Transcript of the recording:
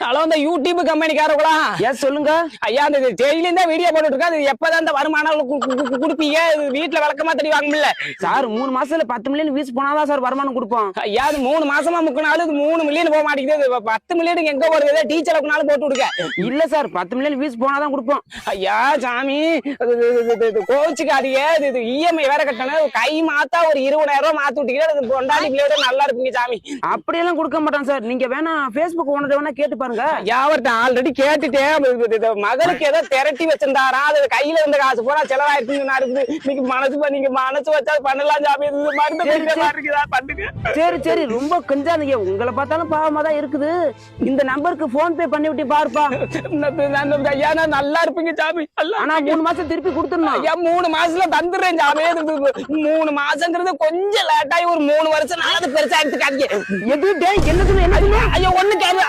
Hello, இந்த YouTube கம்பெனிக்காரங்களா? S சொல்லுங்க. ஐயா, அந்த டெய்லியும் தான் வீடியோ போட்டுட்டு இருக்கா. அது எப்பதான் இந்த வருமானம் கொடுப்பீங்க? வீட்டுல விளக்கமா தடி வாங்க முடியல சார். 3 மாசத்துல 10 மில்லியன் வியூஸ் போனாதான் சார் வருமானம் கொடுப்போம். ஐயா. அது 3 மாசமா முக்கினாலும் இது 3 மில்லியன் போக மாட்டேங்குது. 10 மில்லியன் எங்க போறது? டீச்சர் அளவுக்குனாலும் போட்டு விடுங்க. இல்ல சார், 10 மில்லியன் வியூஸ் போனாதான் கொடுப்போம். ஐயா சாமி, கோச்சுக்காதீங்க. இது இஎம்ஐ வேற கட்டணும். கை மாத்தா ஒரு 20,000 ரூபாய் மாத்தி விட்டீங்கன்னா கொண்டாடி பிள்ளையோட நல்லா இருப்பீங்க சாமி. அப்படியெல்லாம் கொடுக்க மாட்டான் சார். நீங்க வேணா Facebook ஓனர் வேணா கேட்டு பாருங்க. யாவர்ட்ட ஆல்ரெடி கேட்டுட்டேன். மகளுக்கு ஏதோ திரட்டி வச்சிருந்தாரா, அது கையில இருந்த காசு போனா செலவாயிருக்குன்னு நீங்க மனசு வச்சா பண்ணலாம் சாமி. பண்ணுங்க. சரி சரி, ரொம்ப கஞ்சாதீங்க. உங்களை பார்த்தாலும் பாவமா தான் இருக்குது. இந்த நம்பருக்கு போன் பே பண்ணி விட்டு பாருப்பா. ஐயா, நான் நல்லா இருப்பீங்க சாமி. ஆனா 3 மாசம் திருப்பி கொடுத்துடணும். ஐயா, 3 மாசத்துல தந்துடுறேன் சாமி. 3 மாசங்கிறது கொஞ்சம் லேட் ஆகி ஒரு 3 வருஷம் நான் பெருசா எடுத்துக்காதீங்க. எது என்னது ஐயா, ஒண்ணு கேள்வி